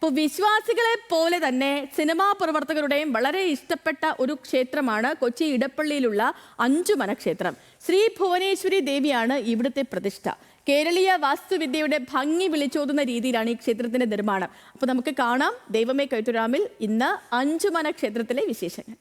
ഇപ്പോൾ വിശ്വാസികളെ പോലെ തന്നെ സിനിമാ പ്രവർത്തകരുടെയും വളരെ ഇഷ്ടപ്പെട്ട ഒരു ക്ഷേത്രമാണ് കൊച്ചി ഇടപ്പള്ളിയിലുള്ള അഞ്ചുമന ക്ഷേത്രം. ശ്രീ ഭുവനേശ്വരി ദേവിയാണ് ഇവിടുത്തെ പ്രതിഷ്ഠ. കേരളീയ വാസ്തുവിദ്യയുടെ ഭംഗി വിളിച്ചോതുന്ന രീതിയിലാണ് ഈ ക്ഷേത്രത്തിന്റെ നിർമ്മാണം. അപ്പോൾ നമുക്ക് കാണാം ദൈവമേ കൈത്തുരാമിൽ ഇന്ന് അഞ്ചുമന ക്ഷേത്രത്തിലെ വിശേഷങ്ങൾ.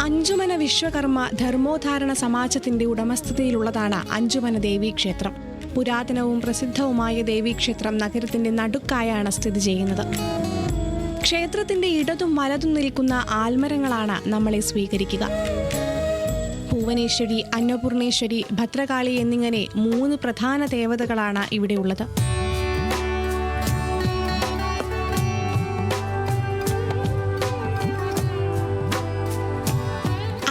അഞ്ചുമന വിശ്വകർമ്മ ധർമ്മോദ്ധാരണ സമാജത്തിന്റെ ഉടമസ്ഥതയിലുള്ളതാണ് അഞ്ചുമന ദേവീക്ഷേത്രം. പുരാതനവും പ്രസിദ്ധവുമായ ദേവീക്ഷേത്രം നഗരത്തിന്റെ നടുക്കായാണ് സ്ഥിതി ചെയ്യുന്നത്. ക്ഷേത്രത്തിന്റെ ഇടതും വലതും നിൽക്കുന്ന ആൽമരങ്ങളാണ് നമ്മളെ സ്വീകരിക്കുക. ഭുവനേശ്വരി, അന്നപൂർണേശ്വരി, ഭദ്രകാളി എന്നിങ്ങനെ 3 പ്രധാന ദേവതകളാണ് ഇവിടെയുള്ളത്.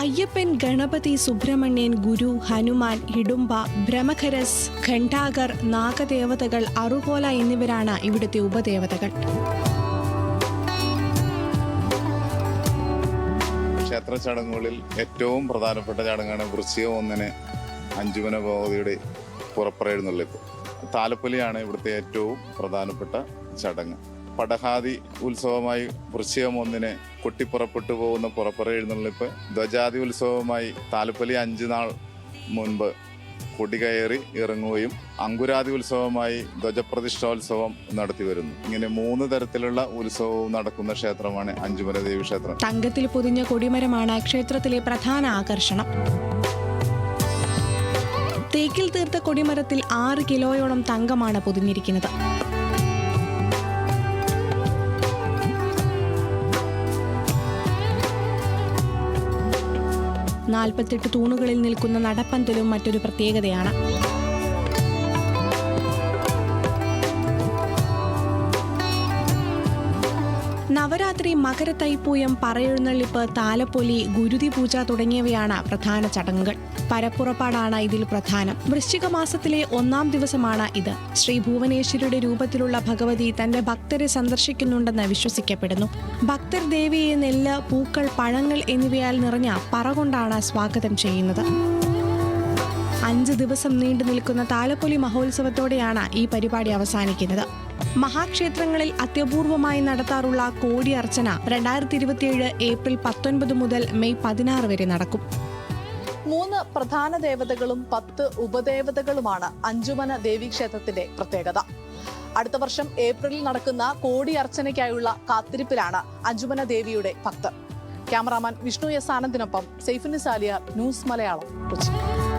അയ്യപ്പൻ, ഗണപതി, സുബ്രഹ്മണ്യൻ, ഗുരു, ഹനുമാൻ, ഹിഡുംബ, ബ്രഹ്മഖരസ്, ഘണ്ഠാകർ, നാഗദേവതകൾ, അറുകോല എന്നിവരാണ് ഇവിടുത്തെ ഉപദേവതകൾ. ക്ഷേത്ര ചടങ്ങുകളിൽ ഏറ്റവും പ്രധാനപ്പെട്ട ചടങ്ങാണ് വൃശ്ചികം 1 അഞ്ചുമന ഭഗവതിയുടെ പുറപ്പെഴുന്നള്ളിപ്പ്. താലപ്പൊലിയാണ് ഇവിടുത്തെ ഏറ്റവും പ്രധാനപ്പെട്ട ചടങ്ങ്. പടഹാദി ഉത്സവമായി വൃശ്ചികം 1 കൊട്ടിപ്പുറപ്പെട്ടു പോകുന്ന പുറപ്പറ എഴുന്നള്ളിപ്പ്, ധ്വജാതി ഉത്സവമായി താലപ്പൊലി 5 നാൾ മുൻപ് കൊടികയറി ഇറങ്ങുകയും അങ്കുരാതി ഉത്സവമായി ധ്വജപ്രതിഷ്ഠോത്സവം നടത്തി വരുന്നു. ഇങ്ങനെ 3 തരത്തിലുള്ള ഉത്സവവും നടക്കുന്ന ക്ഷേത്രമാണ് അഞ്ചുമന ദേവി ക്ഷേത്രം. തങ്കത്തിൽ പൊതിഞ്ഞ കൊടിമരമാണ് ക്ഷേത്രത്തിലെ പ്രധാന ആകർഷണം. തേക്കിൽ തീർത്ത കൊടിമരത്തിൽ 6 കിലോയോളം തങ്കമാണ് പൊതിഞ്ഞിരിക്കുന്നത്. 48 തൂണുകളിൽ നിൽക്കുന്ന നടപ്പന്തലും മറ്റൊരു പ്രത്യേകതയാണ്. നവരാത്രി, മകരത്തൈപ്പൂയം, പറയെഴുന്നള്ളിപ്പ്, താലപ്പൊലി, ഗുരുതി പൂജ തുടങ്ങിയവയാണ് പ്രധാന ചടങ്ങുകൾ. പരപ്പുറപ്പാടാണ് ഇതിൽ പ്രധാനം. വൃശ്ചിക മാസത്തിലെ 1-ാം ദിവസമാണ് ഇത്. ശ്രീ ഭുവനേശ്വരിയുടെ രൂപത്തിലുള്ള ഭഗവതി തന്റെ ഭക്തരെ സന്ദർശിക്കുന്നുണ്ടെന്ന് വിശ്വസിക്കപ്പെടുന്നു. ഭക്തർ ദേവിയെ നെല്ല്, പൂക്കൾ, പഴങ്ങൾ എന്നിവയാൽ നിറഞ്ഞ പറ കൊണ്ടാണ് സ്വാഗതം ചെയ്യുന്നത്. 5 ദിവസം നീണ്ടു നിൽക്കുന്ന താലപ്പൊലി മഹോത്സവത്തോടെയാണ് ഈ പരിപാടി അവസാനിക്കുന്നത്. മഹാക്ഷേത്രങ്ങളിൽ അത്യപൂർവമായി നടത്താറുള്ള കോടി അർച്ചന 2027 ഏപ്രിൽ 19 മുതൽ മെയ് 16 വരെ നടക്കും. 3 പ്രധാന ദേവതകളും 10 ഉപദേവതകളുമാണ് അഞ്ചുമന ദേവീക്ഷേത്രത്തിന്റെ പ്രത്യേകത. അടുത്ത വർഷം ഏപ്രിലിൽ നടക്കുന്ന കോടി അർച്ചനയ്ക്കായുള്ള കാത്തിരിപ്പിലാണ് അഞ്ചുമന ദേവിയുടെ ഭക്തർ. ക്യാമറാമാൻ വിഷ്ണു എസ് ആനന്ദിനൊപ്പം സൈഫുന്നിസാലിയാർ, ന്യൂസ് മലയാളം, കൊച്ചി.